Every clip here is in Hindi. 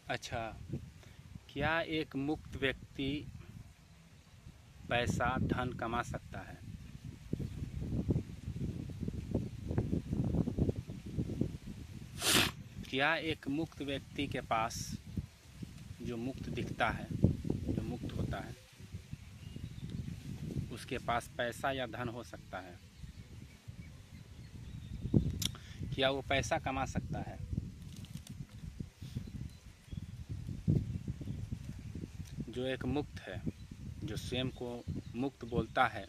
अच्छा, क्या एक मुक्त व्यक्ति पैसा धन कमा सकता है? क्या एक मुक्त व्यक्ति के पास, जो मुक्त दिखता है, जो मुक्त होता है, उसके पास पैसा या धन हो सकता है? क्या वो पैसा कमा सकता है? जो एक मुक्त है, जो स्वयं को मुक्त बोलता है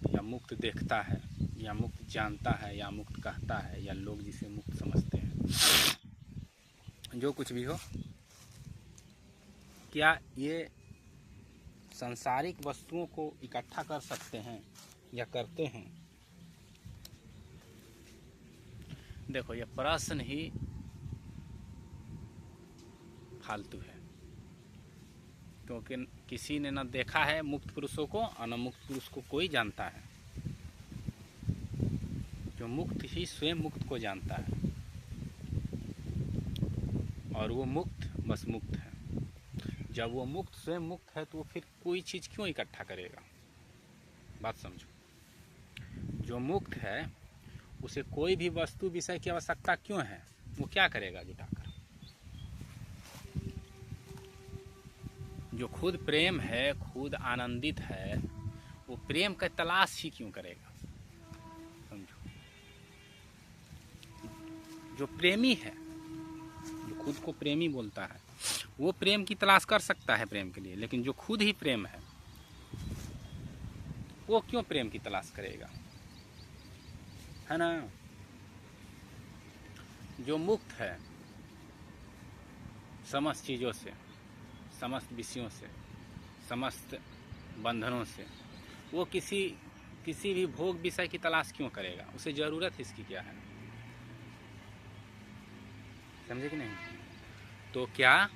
या मुक्त देखता है या मुक्त जानता है या मुक्त कहता है या लोग जिसे मुक्त समझते हैं, जो कुछ भी हो, क्या ये सांसारिक वस्तुओं को इकट्ठा कर सकते हैं या करते हैं? देखो, ये प्रश्न ही फालतू है, क्योंकि किसी ने न देखा है मुक्त पुरुषों को और न मुक्त पुरुष को कोई जानता है। जो मुक्त ही स्वयं मुक्त को जानता है, और वो मुक्त बस मुक्त है। जब वो मुक्त स्वयं मुक्त है तो वो फिर कोई चीज़ क्यों इकट्ठा करेगा? बात समझो। जो मुक्त है उसे कोई भी वस्तु विषय की आवश्यकता क्यों है? वो क्या करेगा जुटाकर? जो खुद प्रेम है, खुद आनंदित है, वो प्रेम का तलाश ही क्यों करेगा? समझो। जो प्रेमी है, जो खुद को प्रेमी बोलता है, वो प्रेम की तलाश कर सकता है प्रेम के लिए, लेकिन जो खुद ही प्रेम है वो क्यों प्रेम की तलाश करेगा? है ना? जो मुक्त है समस्त चीज़ों से, समस्त विषयों से, समस्त बंधनों से, वो किसी भी भोग विषय की तलाश क्यों करेगा? उसे ज़रूरत इसकी क्या है? समझे कि नहीं? तो क्या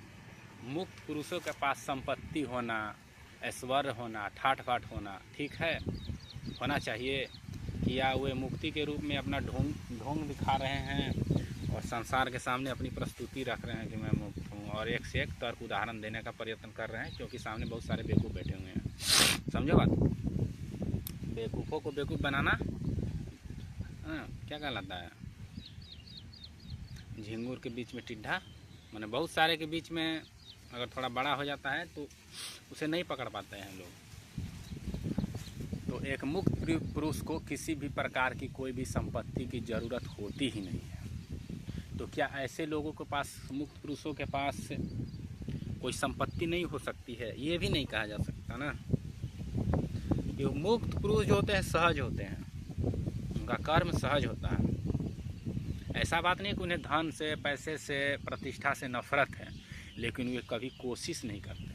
मुक्त पुरुषों के पास संपत्ति होना, ऐश्वर्य होना, ठाट बाट होना ठीक है? होना चाहिए कि या वे मुक्ति के रूप में अपना ढोंग दिखा रहे हैं और संसार के सामने अपनी प्रस्तुति रख रहे हैं कि मैं मुक्त हूँ, और एक से एक तर्क उदाहरण देने का प्रयत्न कर रहे हैं, क्योंकि सामने बहुत सारे बेवकूफ़ बैठे हुए हैं। समझो बात? बेवकूफ़ों को बेवकूफ़ बनाना क्या कहलाता है? झिंगुर के बीच में टिड्ढा, माने बहुत सारे के बीच में अगर थोड़ा बड़ा हो जाता है तो उसे नहीं पकड़ पाते हैं लोग। तो एक मुक्त पुरुष को किसी भी प्रकार की कोई भी संपत्ति की ज़रूरत होती ही नहीं है। तो क्या ऐसे लोगों के पास, मुक्त पुरुषों के पास कोई संपत्ति नहीं हो सकती है? ये भी नहीं कहा जा सकता ना। ये मुक्त पुरुष जो होते हैं सहज होते हैं, उनका कर्म सहज होता है। ऐसा बात नहीं कि उन्हें धन से, पैसे से, प्रतिष्ठा से नफरत है, लेकिन वे कभी कोशिश नहीं करते।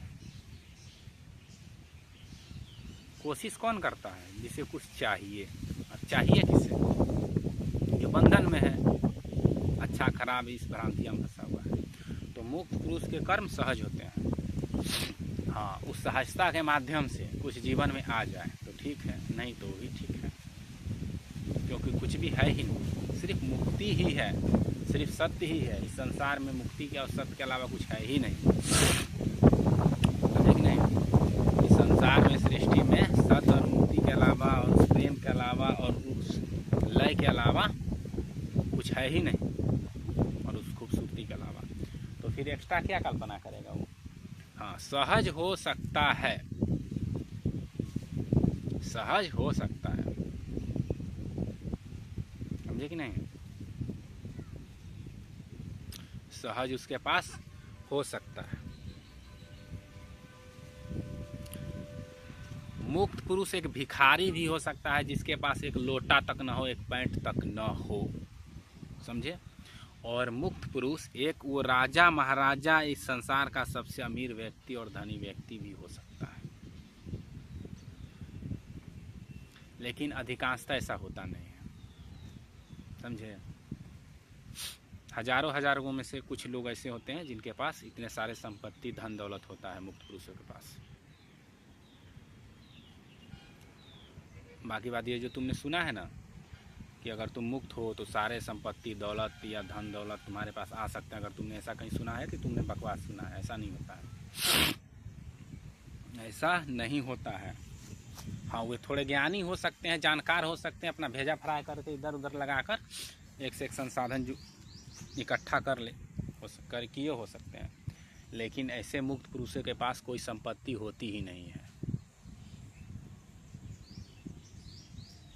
कोशिश कौन करता है? जिसे कुछ चाहिए। और चाहिए किसे? जो बंधन में है, अच्छा खराब इस भ्रांतियाँ में फंसा हुआ है। तो मुक्त पुरुष के कर्म सहज होते हैं। हाँ, उस सहजता के माध्यम से कुछ जीवन में आ जाए तो ठीक है, नहीं तो भी ठीक है, क्योंकि कुछ भी है ही नहीं, सिर्फ मुक्ति ही है, सिर्फ सत्य ही है। इस संसार में मुक्ति के और सत्य के अलावा कुछ है ही नहीं। समझे कि नहीं? इस संसार में, सृष्टि में सत्य और मुक्ति के अलावा और उस प्रेम के अलावा और उस लय के अलावा कुछ है ही नहीं, और उस खूबसूरती के अलावा। तो फिर एक्स्ट्रा क्या कल्पना करेगा वो? हाँ, सहज हो सकता है, सहज हो सकता है। समझे कि नहीं? सहज उसके पास हो सकता है। मुक्त पुरुष एक भिखारी भी हो सकता है, जिसके पास एक लोटा तक न हो, एक पैंट तक न हो। समझे? और मुक्त पुरुष एक वो राजा महाराजा, इस संसार का सबसे अमीर व्यक्ति और धनी व्यक्ति भी हो सकता है, लेकिन अधिकांशतः ऐसा होता नहीं है। समझे? हजारों में से कुछ लोग ऐसे होते हैं जिनके पास इतने सारे संपत्ति, धन दौलत होता है मुक्त पुरुषों के पास। बाकी बात ये जो तुमने सुना है ना कि अगर तुम मुक्त हो तो सारे संपत्ति, दौलत या धन दौलत तुम्हारे पास आ सकते हैं। अगर तुमने ऐसा कहीं सुना है कि तुमने बकवास सुना है, ऐसा नहीं होता है, ऐसा नहीं होता है। हाँ, वे थोड़े ज्ञानी हो सकते हैं, जानकार हो सकते हैं, अपना भेजा फ्राई करके इधर उधर लगाकर एक से एक संसाधन जो इकट्ठा कर ले कर किए हो सकते हैं, लेकिन ऐसे मुक्त पुरुषों के पास कोई संपत्ति होती ही नहीं है।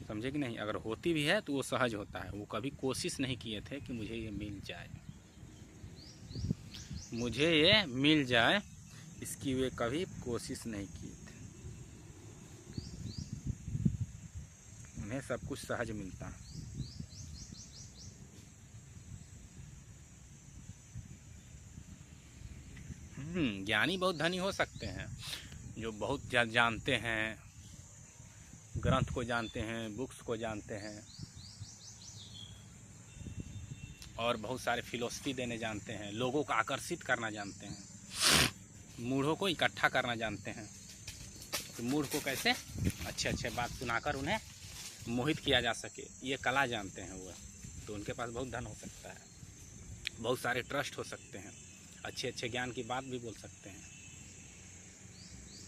समझे कि नहीं? अगर होती भी है तो वो सहज होता है। वो कभी कोशिश नहीं किए थे कि मुझे ये मिल जाए, मुझे ये मिल जाए, इसकी वे कभी कोशिश नहीं किए थे। उन्हें सब कुछ सहज मिलता है। ज्ञानी बहुत धनी हो सकते हैं, जो बहुत जानते हैं, ग्रंथ को जानते हैं, बुक्स को जानते हैं, और बहुत सारे फिलोसफी देने जानते हैं, लोगों को आकर्षित करना जानते हैं, मूढ़ों को इकट्ठा करना जानते हैं। तो मूढ़ को कैसे अच्छे अच्छे बात सुनाकर उन्हें मोहित किया जा सके, ये कला जानते हैं वो। तो उनके पास बहुत धन हो सकता है, बहुत सारे ट्रस्ट हो सकते हैं, अच्छे अच्छे ज्ञान की बात भी बोल सकते हैं।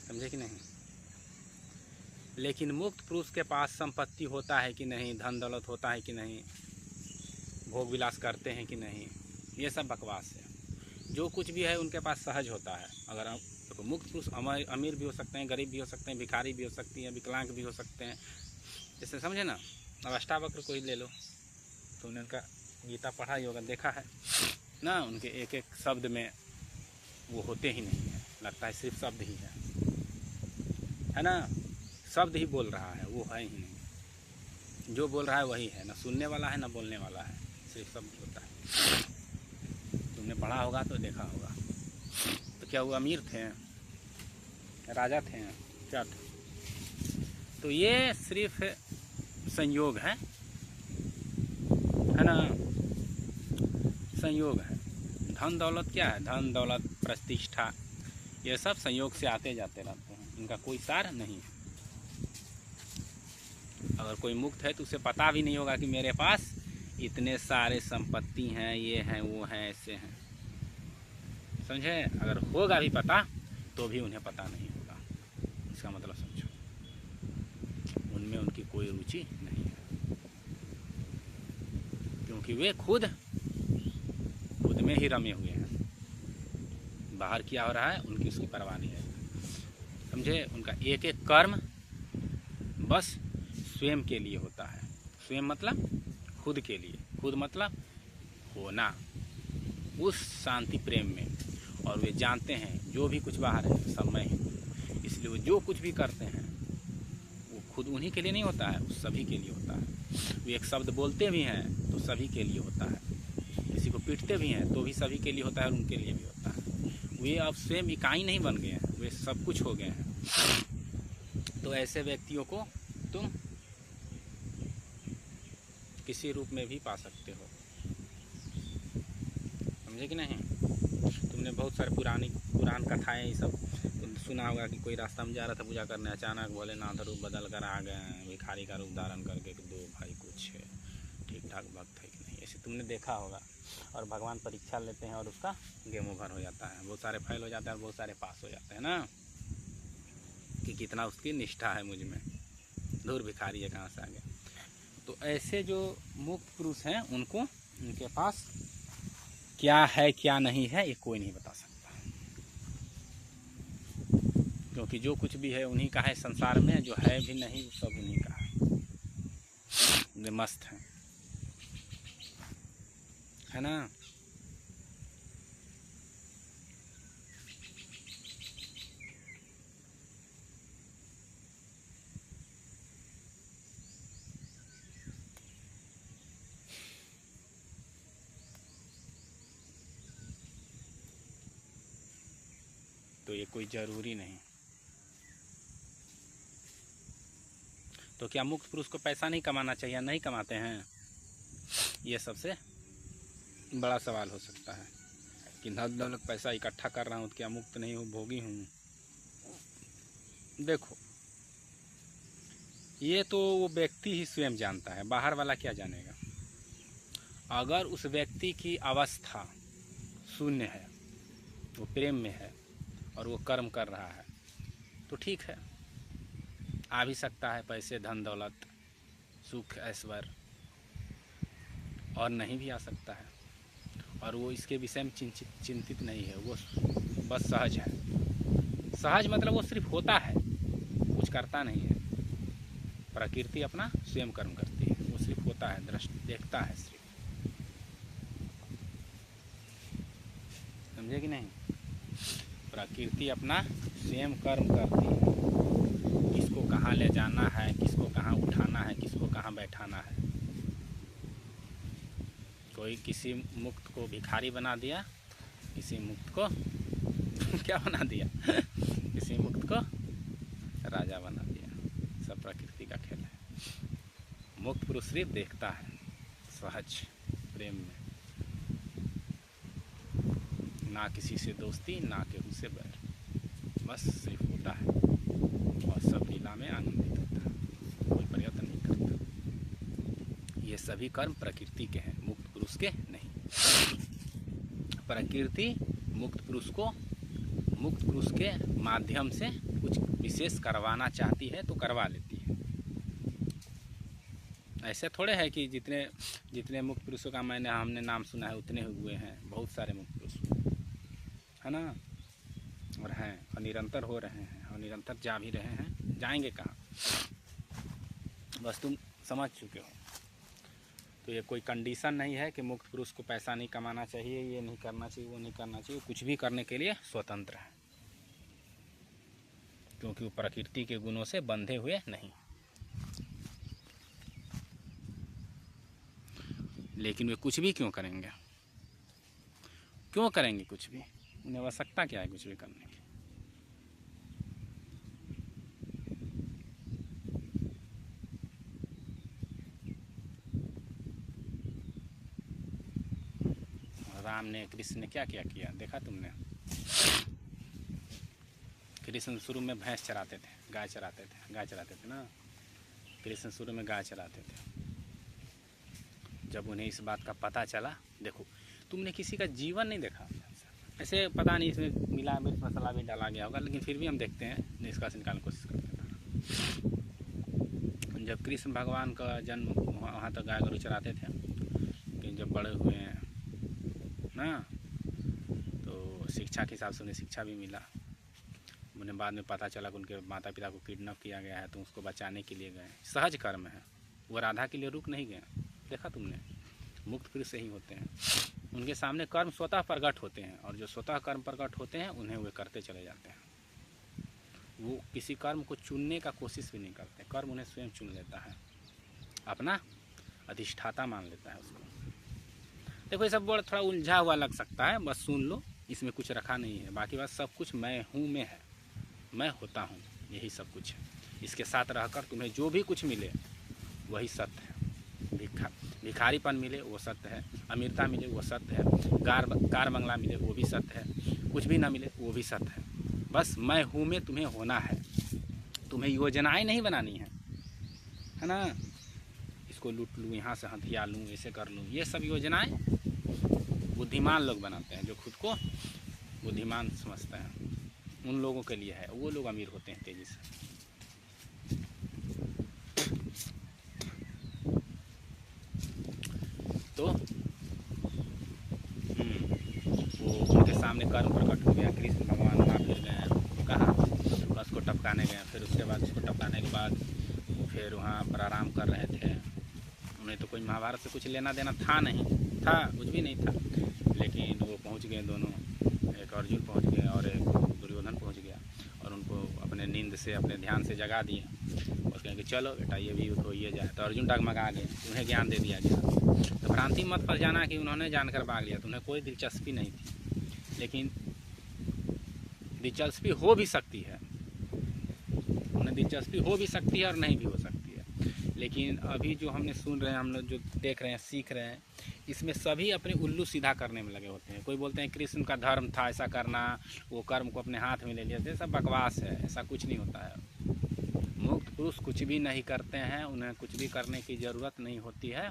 समझे कि नहीं? लेकिन मुक्त पुरुष के पास संपत्ति होता है कि नहीं, धन दौलत होता है कि नहीं, भोग विलास करते हैं कि नहीं, ये सब बकवास है। जो कुछ भी है उनके पास सहज होता है। अगर तो मुक्त पुरुष अमीर भी हो सकते हैं, गरीब भी हो सकते हैं, भिखारी भी हो सकती हैं, विकलांग भी हो सकते हैं। जैसे समझे ना, अब अष्टावक्र को ही ले लो, तो उन्होंने उनका गीता पढ़ा ही होगा, देखा है ना, उनके एक एक शब्द में वो होते ही नहीं है, लगता है सिर्फ शब्द ही है ना, शब्द ही बोल रहा है, वो है ही नहीं। जो बोल रहा है वही है, ना सुनने वाला है ना बोलने वाला है, सिर्फ शब्द होता है। तुमने पढ़ा होगा तो देखा होगा। तो क्या वो अमीर थे, राजा थे, क्या थे? तो ये सिर्फ संयोग है ना, संयोग है। धन दौलत क्या है? धन दौलत, प्रतिष्ठा, ये सब संयोग से आते जाते रहते हैं, इनका कोई सार नहीं है। अगर कोई मुक्त है तो उसे पता भी नहीं होगा कि मेरे पास इतने सारे संपत्ति हैं, ये हैं, वो हैं, ऐसे हैं। समझे? अगर होगा भी पता तो भी उन्हें पता नहीं होगा। इसका मतलब समझो, उनमें उनकी कोई रुचि नहीं है, क्योंकि वे खुद में ही रमे हुए हैं। बाहर क्या हो रहा है उनकी उसकी परवाह नहीं है। समझे? उनका एक एक कर्म बस स्वयं के लिए होता है। स्वयं मतलब खुद के लिए, खुद मतलब होना उस शांति प्रेम में। और वे जानते हैं जो भी कुछ बाहर है सब मैं ही हूँ, इसलिए वो जो कुछ भी करते हैं वो खुद उन्हीं के लिए नहीं होता है, वो सभी के लिए होता है। वे एक शब्द बोलते भी हैं तो सभी के लिए होता है, किसी को पीटते भी हैं तो भी सभी के लिए होता है और उनके लिए भी होता है। वे अब स्वयं इकाई नहीं बन गए हैं, वे सब कुछ हो गए हैं। तो ऐसे व्यक्तियों को तुम किसी रूप में भी पा सकते हो। समझे कि नहीं? तुमने बहुत सारे पुराण कथाएं ये सब सुना होगा कि कोई रास्ता में जा रहा था पूजा करने, अचानक भोलेनाथ रूप बदल कर आ गए, भिखारी का रूप धारण करके, दो भाई कुछ ठीक ठाक भक्त है कि नहीं, ऐसे तुमने देखा होगा। और भगवान परीक्षा लेते हैं और उसका गेम ओवर हो जाता है, बहुत सारे फेल हो जाते हैं और बहुत सारे पास हो जाते हैं ना, कि कितना उसकी निष्ठा है मुझ में, दूर भिखारी है कहाँ से आ गया। तो ऐसे जो मुक्त पुरुष हैं उनको, उनके पास क्या है क्या नहीं है ये कोई नहीं बता सकता, क्योंकि जो कुछ भी है उन्हीं का है। संसार में जो है भी नहीं सब उन्हीं का है, वे मस्त है ना। तो ये कोई ज़रूरी नहीं। तो क्या मुक्त पुरुष को पैसा नहीं कमाना चाहिए? नहीं कमाते हैं, ये सबसे बड़ा सवाल हो सकता है कि धन दौलत पैसा इकट्ठा कर रहा हूँ तो क्या मुक्त नहीं हूँ, भोगी हूँ? देखो, ये तो वो व्यक्ति ही स्वयं जानता है, बाहर वाला क्या जानेगा। अगर उस व्यक्ति की अवस्था शून्य है, वो प्रेम में है और वो कर्म कर रहा है तो ठीक है, आ भी सकता है पैसे, धन दौलत, सुख, ऐश्वर्य, और नहीं भी आ सकता है। और वो इसके विषय में चिंतित नहीं है, वो बस सहज है। सहज मतलब वो सिर्फ होता है, कुछ करता नहीं है। प्रकृति अपना स्वयं कर्म करती है, वो सिर्फ होता है, दृष्टि देखता है सिर्फ। समझे कि नहीं? प्रकृति अपना स्वयं कर्म करती है, किसको कहाँ ले जाना है, किसको कहाँ उठाना है, किसको कहाँ बैठाना है। कोई किसी मुक्त को भिखारी बना दिया, किसी मुक्त को क्या बना दिया किसी मुक्त को राजा बना दिया। सब प्रकृति का खेल है। मुक्त पुरुष सिर्फ देखता है, सहज प्रेम में, ना किसी से दोस्ती, ना केहू से बैर, बस सिर्फ होता है और सब लीला में आनंदित होता है, कोई प्रयत्न नहीं करता। ये सभी कर्म प्रकृति के हैं, मुक्त पुरुष के नहीं। प्रकृति मुक्त पुरुष को मुक्त पुरुष के माध्यम से कुछ विशेष करवाना चाहती है तो करवा लेती है। ऐसे थोड़े है कि जितने मुक्त पुरुषों का हमने नाम सुना है उतने हुए हैं, बहुत सारे मुक्त पुरुष है ना, और हैं और निरंतर हो रहे हैं और निरंतर जा भी रहे हैं। जाएंगे कहाँ, बस तुम समझ चुके हो। तो ये कोई कंडीशन नहीं है कि मुक्त पुरुष को पैसा नहीं कमाना चाहिए, ये नहीं करना चाहिए, वो नहीं करना चाहिए। कुछ भी करने के लिए स्वतंत्र है, क्योंकि वो प्रकृति के गुणों से बंधे हुए नहीं। लेकिन वे कुछ भी क्यों करेंगे? क्यों करेंगे कुछ भी? उन्हें आवश्यकता क्या है कुछ भी करने की? राम ने, कृष्ण ने क्या क्या किया देखा तुमने? कृष्ण शुरू में भैंस चराते थे, गाय चराते थे ना। कृष्ण शुरू में गाय चराते थे। जब उन्हें इस बात का पता चला, देखो तुमने किसी का जीवन नहीं देखा, ऐसे पता नहीं इसमें मिला मिर्च मसाला भी डाला गया होगा, लेकिन फिर भी हम देखते हैं, निष्कर्ष निकालने की कोशिश करते हैं। जब कृष्ण भगवान का जन्म, वहाँ तक गाय गरू चराते थे, लेकिन जब बड़े हुए हैं ना तो शिक्षा के हिसाब से उन्हें शिक्षा भी मिला। उन्हें बाद में पता चला कि उनके माता पिता को किडनैप किया गया है, तो उसको बचाने के लिए गए। सहज कर्म है, वो राधा के लिए रुक नहीं गए। देखा तुमने, मुक्त पुरुष से ही होते हैं, उनके सामने कर्म स्वतः प्रकट होते हैं, और जो स्वतः कर्म प्रकट होते हैं उन्हें वे करते चले जाते हैं। वो किसी कर्म को चुनने का कोशिश भी नहीं करते, कर्म उन्हें स्वयं चुन लेता है, अपना अधिष्ठाता मान लेता है उसको। देखो ये सब वर्ड थोड़ा उलझा हुआ लग सकता है, बस सुन लो, इसमें कुछ रखा नहीं है। बाकी बात सब कुछ मैं हूँ में है, मैं होता हूँ, यही सब कुछ है। इसके साथ रहकर तुम्हें जो भी कुछ मिले वही सत्य है। भिखारीपन मिले वो सत्य है, अमीरता मिले वो सत्य है, कार बंगला मिले वो भी सत्य है, कुछ भी ना मिले वो भी सत्य है। बस मैं हूँ में तुम्हें होना है। तुम्हें योजनाएं नहीं बनानी है ना, इसको लूट लूँ, यहाँ से हथियार लूँ, ऐसे कर लूँ, ये सब योजनाएं बुद्धिमान लोग बनाते हैं, जो खुद को बुद्धिमान समझते हैं। उन लोगों के लिए है, वो लोग अमीर होते हैं तेजी से। तो वो उनके सामने कर्म प्रकट हो गया। कृष्ण भगवान वहाँ फिर गए, कहाँ उसको टपकाने गए। फिर उसके बाद उसको टपकाने के बाद फिर वहाँ पर आराम कर रहे थे। उन्हें तो कोई महाभारत से कुछ लेना देना था नहीं, था कुछ भी नहीं था, लेकिन वो पहुँच गए दोनों, एक अर्जुन पहुँच गए और एक दुर्योधन पहुँच गया, और उनको अपने नींद से, अपने ध्यान से जगा दिया। और कहें कि चलो बेटा ये भी हो ये जाए। तो अर्जुन डगमगा गए, उन्हें ज्ञान दे दिया गया। तो भ्रांति मत पर जाना कि उन्होंने जानकर भाग लिया, तो उन्हें कोई दिलचस्पी नहीं थी, लेकिन दिलचस्पी हो भी सकती है, उन्हें दिलचस्पी हो भी सकती है और नहीं भी हो सकती है। लेकिन अभी जो हमने सुन रहे हैं, हम लोग जो देख रहे हैं, सीख रहे हैं, इसमें सभी अपने उल्लू सीधा करने में लगे होते हैं। कोई बोलते हैं कृष्ण का धर्म था ऐसा करना, वो कर्म को अपने हाथ में ले लिया, ये सब बकवास है, ऐसा कुछ नहीं होता है। मुक्त पुरुष कुछ भी नहीं करते हैं, उन्हें कुछ भी करने की ज़रूरत नहीं होती है।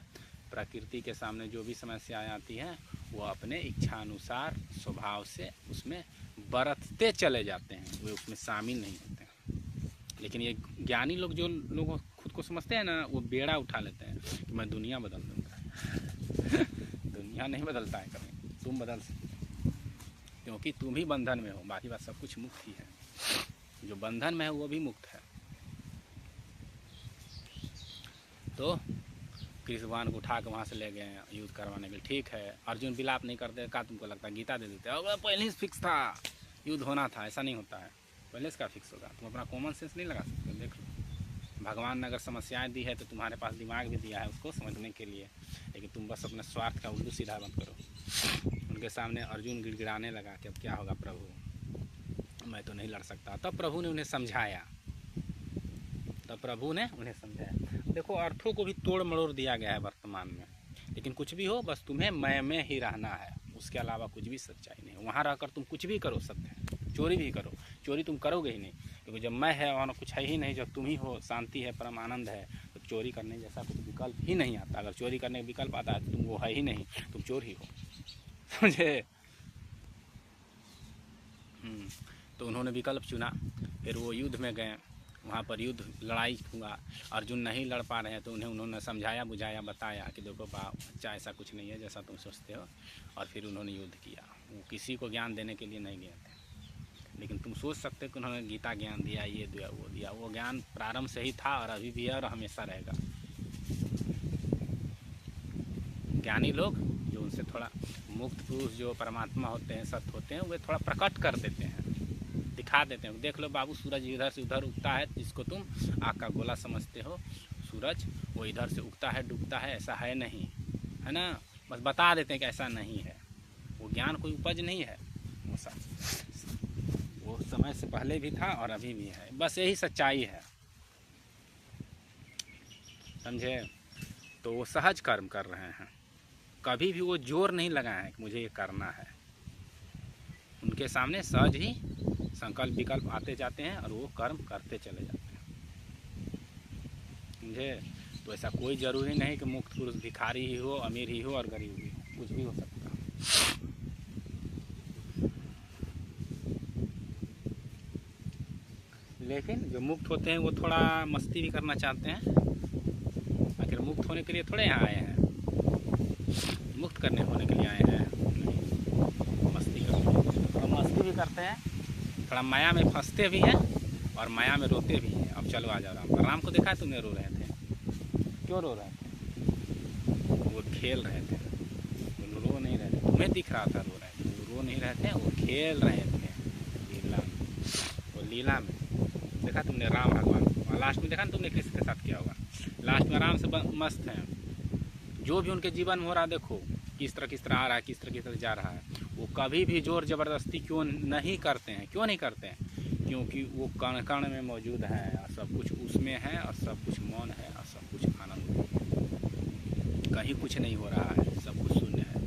प्रकृति के सामने जो भी समस्याएं आती हैं वो अपने इच्छानुसार स्वभाव से उसमें बरतते चले जाते हैं, वे उसमें शामिल नहीं होते हैं। लेकिन ये ज्ञानी लोग, जो लोग खुद को समझते हैं ना, वो बेड़ा उठा लेते हैं कि मैं दुनिया बदल दूँगा। दुनिया नहीं बदलता है कभी, तुम बदल सकते हो, क्योंकि तुम ही बंधन में हो, बाकी बात सब कुछ मुक्त ही है। जो बंधन में है वो भी मुक्त है। तो कृष्ण भगवान को उठा के वहाँ से ले गए युद्ध करवाने के लिए। ठीक है, अर्जुन विलाप नहीं करते, का तुमको लगता है गीता दे देते? अब पहले ही फिक्स था, युद्ध होना था। ऐसा नहीं होता है, पहले से का फिक्स होगा। तुम अपना कॉमन सेंस नहीं लगा सकते। देख लो, भगवान ने अगर समस्याएं दी है तो तुम्हारे पास दिमाग भी दिया है उसको समझने के लिए, लेकिन तुम बस अपने स्वार्थ का उल्लू सीधा बंद करो। उनके सामने अर्जुन गिड़गिड़ाने लगा कि अब क्या होगा प्रभु, मैं तो नहीं लड़ सकता। तब प्रभु ने उन्हें समझाया, देखो अर्थों को भी तोड़ मरोड़ दिया गया है वर्तमान में, लेकिन कुछ भी हो बस तुम्हें मैं में ही रहना है, उसके अलावा कुछ भी सच्चाई नहीं। वहाँ रहकर तुम कुछ भी करो सत्य है, चोरी भी करो, चोरी तुम करोगे ही नहीं, क्योंकि जब मैं है वहाँ कुछ है ही नहीं, जब तुम ही हो, शांति है, परम आनंद है, तो चोरी करने जैसा कुछ विकल्प ही नहीं आता। अगर चोरी करने का विकल्प आता है तो तुम वो है ही नहीं, तुम चोर ही हो, समझे। तो उन्होंने विकल्प चुना, फिर वो युद्ध में गए। वहाँ पर युद्ध लड़ाई हुआ, अर्जुन नहीं लड़ पा रहे हैं तो उन्होंने समझाया बुझाया, बताया कि देखो बच्चा ऐसा कुछ नहीं है जैसा तुम सोचते हो, और फिर उन्होंने युद्ध किया। वो किसी को ज्ञान देने के लिए नहीं गए थे, लेकिन तुम सोच सकते हो कि उन्होंने गीता ज्ञान दिया, ये दिया, वो दिया। वो ज्ञान प्रारंभ से ही था और अभी भी है और हमेशा रहेगा। ज्ञानी लोग जो उनसे थोड़ा मुक्त पुरुष जो परमात्मा होते हैं, सत्य होते हैं, वे थोड़ा प्रकट कर देते हैं, दिखा देते हैं। देख लो बाबू, सूरज इधर से उधर उगता है, जिसको तुम आग का गोला समझते हो, सूरज वो इधर से उगता है डूबता है, ऐसा है नहीं, है ना। बस बता देते हैं कि ऐसा नहीं है। वो ज्ञान कोई उपज नहीं है, वो सब वो समय से पहले भी था और अभी भी है, बस यही सच्चाई है, समझे। तो वो सहज कर्म कर रहे हैं, कभी भी वो जोर नहीं लगाए हैं कि मुझे ये करना है। उनके सामने सहज ही संकल्प विकल्प आते जाते हैं और वो कर्म करते चले जाते हैं, समझे। तो ऐसा कोई ज़रूरी नहीं कि मुक्त पुरुष भिखारी ही हो, अमीर ही हो और गरीब ही हो, कुछ भी हो सकता है। लेकिन जो मुक्त होते हैं वो थोड़ा मस्ती भी करना चाहते हैं। आखिर मुक्त होने के लिए थोड़े यहाँ आए हैं, मुक्त करने होने के लिए आए हैं, मस्ती करते हैं। मस्ती भी करते हैं, थोड़ा माया में फंसते भी हैं और माया में रोते भी हैं। अब चलो आ जाओ राम। राम को देखा तुमने रो रहे थे, क्यों रो रहे थे? वो खेल रहे थे, वो रो नहीं रहे थे। तुम्हें दिख रहा था रो रहे थे, वो रो नहीं रहे थे, वो खेल रहे थे लीला में। वो लीला में देखा तुमने राम भगवान, और लास्ट में देखा ना तुमने किसके साथ किया होगा। लास्ट में आराम से मस्त हैं, जो भी उनके जीवन में हो रहा है, देखो किस तरह आ रहा है, किस तरह जा रहा है। वो कभी भी जोर ज़बरदस्ती क्यों नहीं करते हैं, क्यों नहीं करते हैं? क्योंकि वो कण कण में मौजूद है और सब कुछ उसमें है और सब कुछ मौन है और सब कुछ आनंद है। कहीं कुछ नहीं हो रहा है, सब कुछ शून्य है।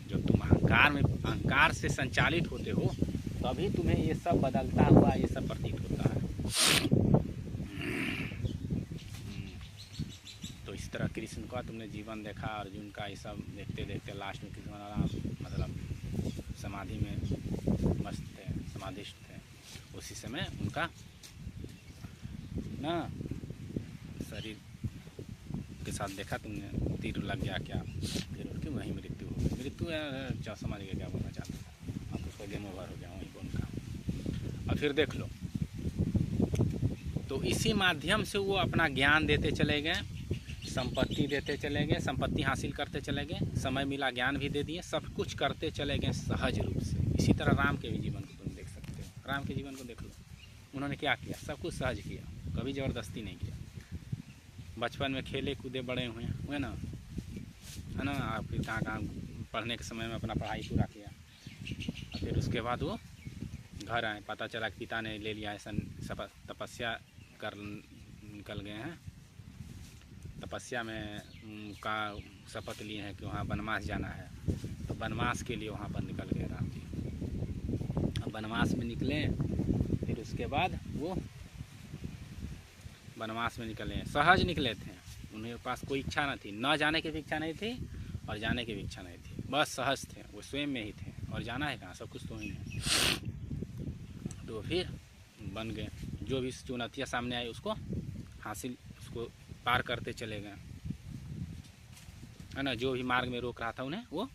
जब तुम अहंकार से संचालित होते हो तभी तुम्हें ये सब बदलता हुआ ये सब प्रतीत होता है। तो इस तरह कृष्ण का तुमने जीवन देखा, अर्जुन का, ये सब देखते देखते लास्ट में कृष्ण मतलब समाधि में मस्त थे, समाधिष्ठ थे। उसी समय उनका ना शरीर के साथ देखा तुमने, तीर लग गया क्या, फिर उनकी वहीं मृत्यु हो गई। मृत्यु समझ गया क्या बोलना चाहता था, अब उसका गेम ओवर हो गया वहीं पर उनका। और फिर देख लो, तो इसी माध्यम से वो अपना ज्ञान देते चले गए, संपत्ति देते चले गए, संपत्ति हासिल करते चले गए, समय मिला ज्ञान भी दे दिए, सब कुछ करते चले गए सहज रूप से। इसी तरह राम के भी जीवन को तुम देख सकते हो, राम के जीवन को देख लो, उन्होंने क्या किया, सब कुछ सहज किया, कभी ज़बरदस्ती नहीं किया। बचपन में खेले कूदे बड़े हुए ना, है ना। फिर कहाँ पढ़ने के समय में अपना पढ़ाई पूरा किया, और फिर उसके बाद वो घर आए, पता चला कि पिता ने ले लिया है, तपस्या कर निकल गए हैं, तपस्या में का शपथ लिए हैं कि वहाँ वनवास जाना है। तो वनवास के लिए वहाँ पर निकल गए राम जी। अब वनवास में निकले, फिर उसके बाद वो वनवास में निकले, सहज निकले थे। उनके पास कोई इच्छा न थी, न जाने की भी इच्छा नहीं थी और जाने की भी इच्छा नहीं थी, बस सहज थे, वो स्वयं में ही थे। और जाना है कहाँ, सब कुछ तो ही है। तो फिर बन गए, जो भी चुनौतियाँ सामने आई उसको हासिल, उसको पार करते चले गए, है ना। जो भी मार्ग में रोक रहा था उन्हें वो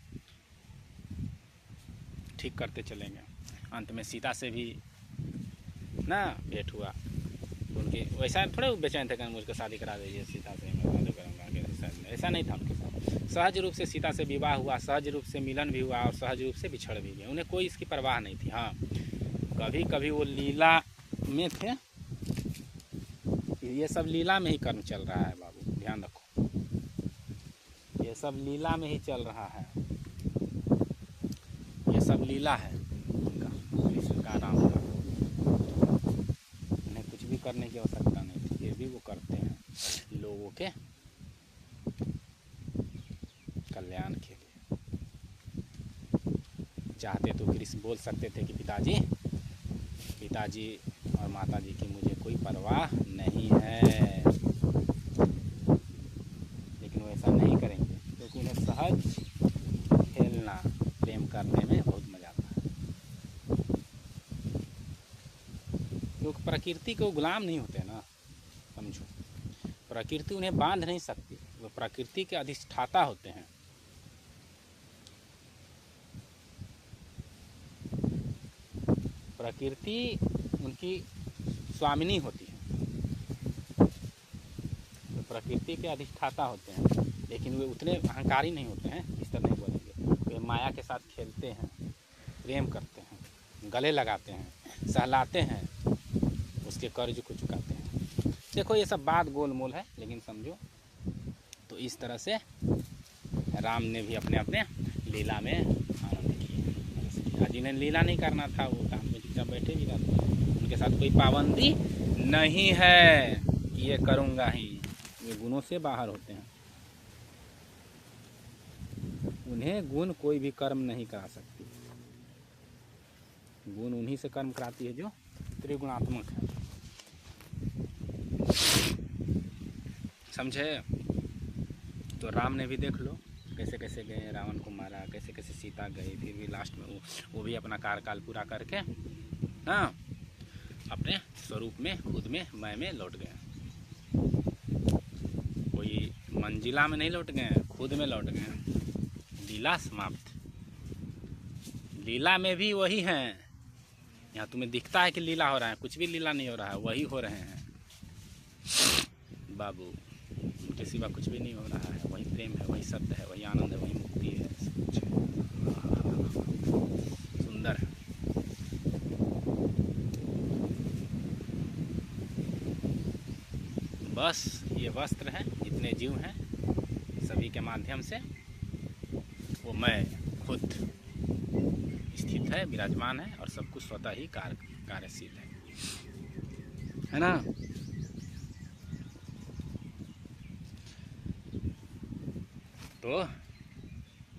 ठीक करते चले गए। अंत में सीता से भी ना भेंट हुआ। उनके वैसा थोड़े बेचैन थे कि मुझको शादी करा दीजिए सीता से, मैं शादी करूँगा, ऐसा नहीं था उनके साथ। सहज रूप से सीता से विवाह हुआ, सहज रूप से मिलन भी हुआ और सहज रूप से बिछड़ भी गए। उन्हें कोई इसकी परवाह नहीं थी। हाँ, कभी कभी वो लीला में थे, ये सब लीला में ही कर्म चल रहा है बाबू, ध्यान रखो, ये सब लीला में ही चल रहा है, ये सब लीला है उनका, कृष्ण का, राम का। उन्हें कुछ भी करने की आवश्यकता नहीं थी, फिर भी वो करते हैं लोगों के कल्याण के लिए। चाहते तो कृष्ण बोल सकते थे कि पिताजी और माताजी की मुझे कोई परवाह नहीं है, लेकिन वो ऐसा नहीं करेंगे क्योंकि उन्हें सहज खेलना, प्रेम करने में बहुत मजा आता है। क्योंकि प्रकृति के वो गुलाम नहीं होते ना, समझो। प्रकृति उन्हें बांध नहीं सकती, वो प्रकृति के अधिष्ठाता होते हैं। प्रकृति उनकी स्वामिनी होती है, तो प्रकृति के अधिष्ठाता होते हैं, लेकिन वे उतने अहंकारी नहीं होते हैं, इस तरह नहीं बोलेंगे। वे माया के साथ खेलते हैं, प्रेम करते हैं, गले लगाते हैं, सहलाते हैं, उसके कर्ज को चुकाते हैं। देखो ये सब बात गोल मोल है, लेकिन समझो। तो इस तरह से राम ने भी अपने अपने लीला में आनंद किया। जिन्हें लीला नहीं करना था वो काम में चुपचाप बैठे भी रहते हैं, उनके साथ कोई पाबंदी नहीं है कि ये करूँगा ही। वे गुणों से बाहर होते हैं, उन्हें गुण कोई भी कर्म नहीं करा सकती। गुण उन्हीं से कर्म कराती है जो त्रिगुणात्मक है, समझे। तो राम ने भी देख लो कैसे कैसे गए, रावण को मारा, कैसे कैसे सीता गई, फिर भी लास्ट में वो भी अपना कार्यकाल पूरा करके हाँ अपने स्वरूप में, खुद में, मैं में लौट गए। कोई मंजिला में नहीं लौट गए, खुद में लौट गए। लीला समाप्त। लीला में भी वही हैं। यहाँ तुम्हें दिखता है कि लीला हो रहा है, कुछ भी लीला नहीं हो रहा है, वही हो रहे हैं बाबू, उनके सिवा कुछ भी नहीं हो रहा है। वही प्रेम है, वही सत्य है, वही आनंद है, वही मुक्ति है, सब कुछ है। सुंदर है। बस ये वस्त्र है, जितने जीव हैं सभी के माध्यम से वो मैं खुद स्थित है, विराजमान है और सब कुछ स्वतः ही कार्यशील है ना। तो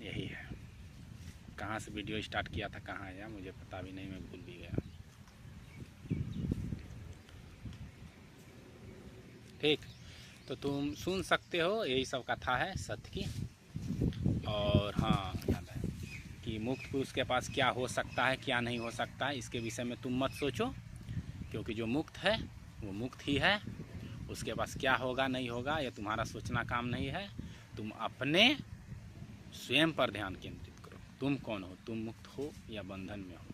यही है। कहाँ से वीडियो स्टार्ट किया था, कहाँ आया मुझे पता भी नहीं, मैं भूल भी गया। ठीक, तो तुम सुन सकते हो, यही सब कथा है सत्य की। और हाँ, याद है कि मुक्त पुरुष के पास क्या हो सकता है, क्या नहीं हो सकता है, इसके विषय में तुम मत सोचो, क्योंकि जो मुक्त है वो मुक्त ही है। उसके पास क्या होगा नहीं होगा ये तुम्हारा सोचना काम नहीं है। तुम अपने स्वयं पर ध्यान केंद्रित करो। तुम कौन हो, तुम मुक्त हो या बंधन में हो।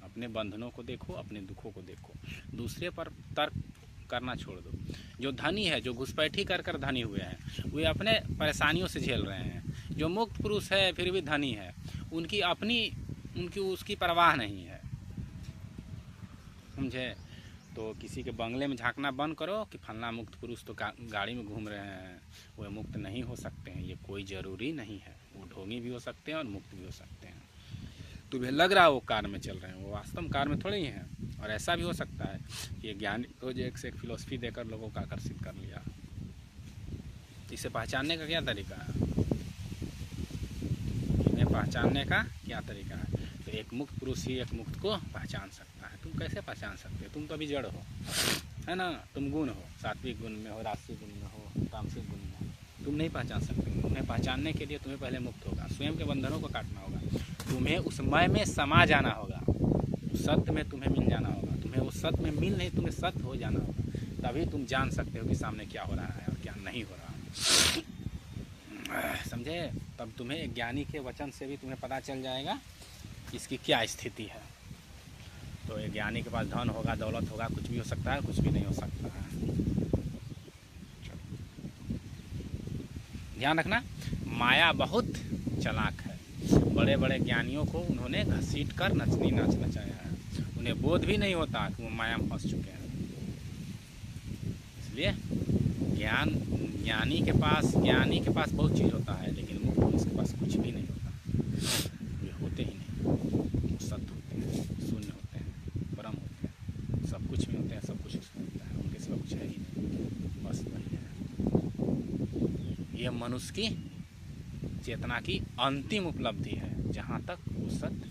अपने बंधनों को देखो, अपने दुखों को देखो, दूसरे पर तर्क करना छोड़ दो। जो धनी है, जो घुसपैठी कर कर धनी हुए हैं, वे अपने परेशानियों से झेल रहे हैं। जो मुक्त पुरुष है फिर भी धनी है, उनकी उसकी परवाह नहीं है, समझे। तो किसी के बंगले में झांकना बंद करो कि फलना मुक्त पुरुष तो गाड़ी में घूम रहे हैं, वे मुक्त नहीं हो सकते हैं। ये कोई ज़रूरी नहीं है, वो ढोंगी भी हो सकते हैं और मुक्त भी हो सकते हैं। तुम्हें लग रहा है वो कार में चल रहे हैं, वो वास्तव में कार में थोड़े ही हैं। और ऐसा भी हो सकता है कि ये ज्ञान रोज एक से एक फिलॉसफी देकर लोगों को आकर्षित कर लिया। इसे पहचानने का क्या तरीका है, इन्हें पहचानने का क्या तरीका है। तो एक मुक्त पुरुष ही एक मुक्त को पहचान सकता है। तुम तुम कैसे पहचान सकते हो? तुम तो अभी जड़ हो, है ना। तुम गुण हो, सात्विक गुण में हो, राजसिक गुण में हो, तामसिक गुण में हो। तुम नहीं पहचान सकते। उन्हें पहचानने के लिए तुम्हें पहले मुक्त होगा, स्वयं के बंधनों को काटना होगा। तुम्हें उस मय में समा जाना होगा, उस सत्य में तुम्हें मिल जाना होगा। तुम्हें उस सत्य में मिल नहीं, तुम्हें सत्य हो जाना होगा। तभी तुम जान सकते हो कि सामने क्या हो रहा है और क्या नहीं हो रहा है, समझे। तब तुम्हें ज्ञानी के वचन से भी तुम्हें पता चल जाएगा इसकी क्या स्थिति है। तो एक ज्ञानी के पास धन होगा, दौलत होगा, कुछ भी हो सकता है, कुछ भी नहीं हो सकता है। ध्यान रखना, माया बहुत चालाक है। बड़े बड़े ज्ञानियों को उन्होंने घसीट कर नचनी नाच नचाया है। उन्हें बोध भी नहीं होता कि वो माया में फंस चुके हैं। इसलिए ज्ञानी के पास बहुत चीज़ होता है, लेकिन मुक्त पुरुष के पास कुछ भी नहीं होता। वे होते ही नहीं, सत्य होते हैं, शून्य होते हैं, परम होते हैं, सब कुछ में होते हैं, सब कुछ उसमें होता है, उनके सिवा कुछ है ही नहीं, बस वही है। ये मनुष्य की चेतना की अंतिम उपलब्धि है, जहाँ तक वो सत्य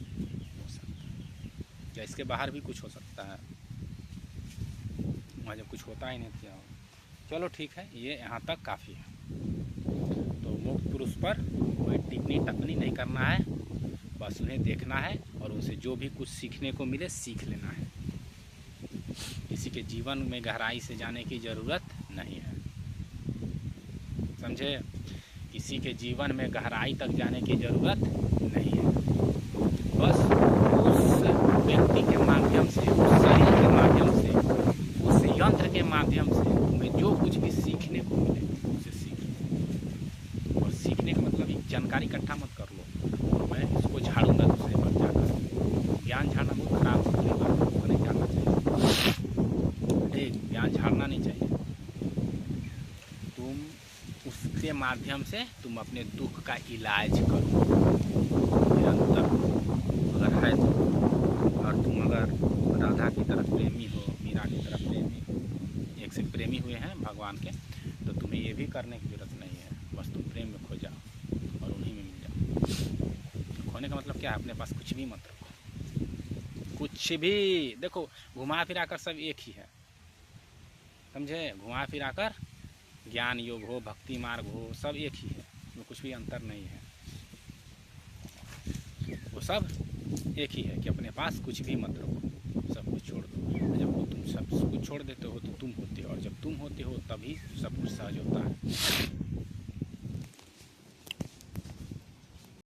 हो सकता है। या इसके बाहर भी कुछ हो सकता है, वहाँ जब कुछ होता ही नहीं क्या हो। चलो ठीक है, ये यहाँ तक काफ़ी है। तो मुक्त पुरुष पर कोई टिप्पणी टप्पणी नहीं करना है, बस उन्हें देखना है और उनसे जो भी कुछ सीखने को मिले सीख लेना है। किसी के जीवन में गहराई से जाने की ज़रूरत नहीं है, समझे। किसी के जीवन में गहराई तक जाने की ज़रूरत नहीं है। बस उस व्यक्ति के माध्यम से, उस शरीर के माध्यम से, उस यंत्र के माध्यम से तुम्हें जो कुछ भी सीखने को मिले उसे सीख लो। और सीखने का मतलब एक जानकारी इकट्ठा मत कर लो, मैं इसको झाड़ूंगा दूसरे पर जाकर। ज्ञान झाड़ना बहुत खराब है, नहीं झाड़ना चाहिए। ज्ञान झाड़ना नहीं चाहिए। तुम उसके माध्यम से तुम अपने दुख का इलाज करो निरंतर, अगर है तो। और तुम अगर राधा की तरफ प्रेमी हो, मीरा की तरफ प्रेमी हो, एक से प्रेमी हुए हैं भगवान के, तो तुम्हें ये भी करने की जरूरत नहीं है। बस तुम प्रेम में खो जाओ और उन्हीं में मिल जाओ। खोने का मतलब क्या है? अपने पास कुछ भी मत रखो, कुछ भी। देखो, घुमा फिरा कर सब एक ही है, समझे। घुमा फिरा कर ज्ञान योग हो, भक्ति मार्ग हो, सब एक ही है, उसमें कुछ भी अंतर नहीं है। वो सब एक ही है कि अपने पास कुछ भी मत रखो, सब कुछ छोड़ दो। जब वो तुम सब कुछ छोड़ देते हो तो तुम होते हो, और जब तुम होते हो तभी सब कुछ सहज होता है।